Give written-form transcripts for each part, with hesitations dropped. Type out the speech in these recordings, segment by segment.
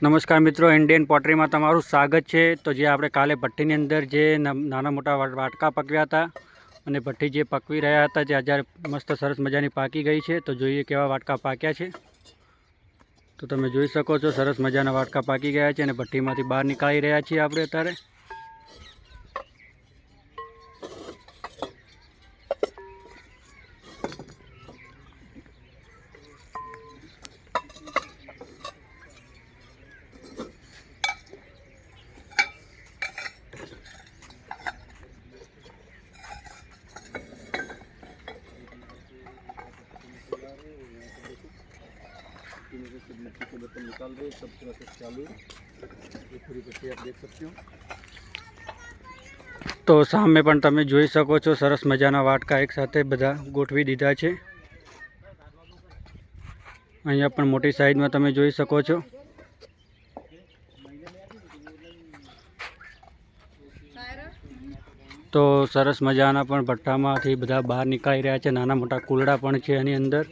નમસ્કાર મિત્રો, ઇન્ડિયન પોટરીમાં તમારું સ્વાગત છે। તો જે આપણે કાલે ભઠ્ઠીની અંદર જે નાના મોટા વાટકા પકવ્યા હતા અને ભઠ્ઠી જે પકવી રહ્યા હતા તે આજે મસ્ત સરસ મજાની પાકી ગઈ છે। તો જોઈએ કેવા વાટકા પાક્યા છે। તો તમે જોઈ શકો છો સરસ મજાના વાટકા પાકી ગયા છે અને ભઠ્ઠીમાંથી બહાર નીકાળી રહ્યા છીએ આપણે અત્યારે। मिट्टी के बर्तन निकाल रहे सब प्रोसेस चालू है। ये पूरी भट्टी आप देख सकते हो। तो सामे पण तमे जोई सको छो सरस मजाना वाटका एक साथे बधा गोठवी दीधा छे। अहींया पण मोटी साइज में तमे जोई सको छो। तो सरस मजाना पण भट्टामांथी बधा बहार निकाळी रह्या छे। नाना मोटा कूलड़ा पण छे एनी अंदर,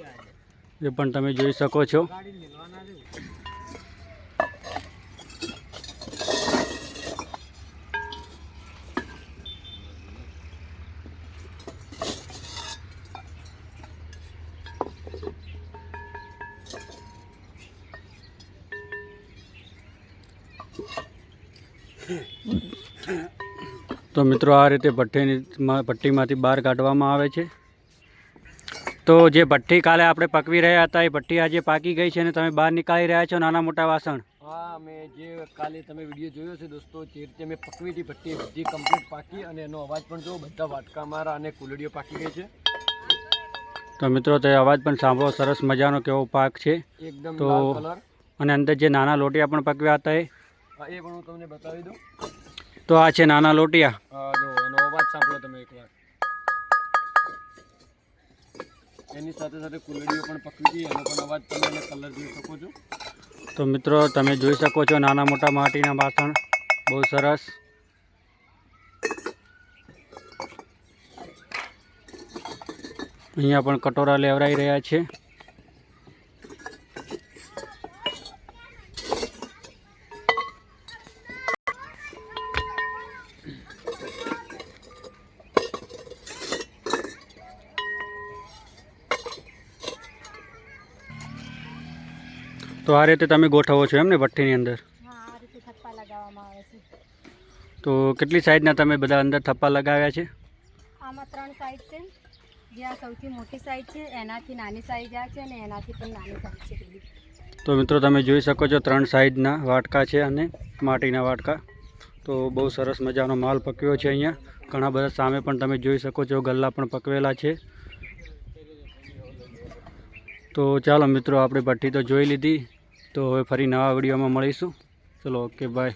ये पण तमे जोई सको छो। तो मित्रों आ रीते भट्टीमांथी बहार काढवामां आवे छे। तो जे भट्टी काले आपणे पकवी रह्या हता ए भट्टी आजे पाकी गई छे अने तमे बहार निकाळी रह्या छो नाना मोटा वासण। हाँ, मैं जे काले तमे विडियो जोयो छे दोस्तों, जे रीते मैं पकवी थी भट्टी बधी कम्प्लीट पाकी अने एनो अवाज पण जो बधा वाटका मारा अने कूलड़ीओ पाकी गई छे। तो मित्रों ते अवाज पण सांभळो सरस मजानो केवो पाक छे एकदम तो लाल कलर। अने अंदर जे नाना लोटिया पण पकव्या हता ए पण हूँ तमने बतावी दूं। तो आ छे नाना लोटिया। जो एनो अवाज सांभळो तमे एकवार। एनी साथे साथे कूलड़ीओ पण पकवी थी, एनो पण अवाज तमे एने कलर जोई शको छो। तो मित्रों तमे जोई शको छो नाना मोटा माटीना वासण बहुत सरस। अहींया पण कटोरा लेवराई रह्या छे। तो आ रीते तमे गोठवो छो एमने भट्टीनी अंदर? हाँ, आ रीते थप्पा लगाववामां आवे छे। तो केटली साइजना तमे बधा अंदर थप्पा लगाव्या छे? आमां 3 साइज छे। जे आ सौथी मोटी साइज छे एनाथी नानी साइज आ छे अने एनाथी पण नानी साइज छे पेली। तो मित्रों तमे जोई शको छो 3 साइजना वाटका छे अने माटीना वाटका। तो बहुत सरस मजानो माल पकव्यो छे। अहींया घणा बधा सामे पण तमे जोई शको छो गल्ला पण पकवेला छे। तो चालो मित्रों आपणे भट्टी तो जोई लीधी। तो हवे फरी नवा विडियोमां मळीशुं। चलो ओके बाय।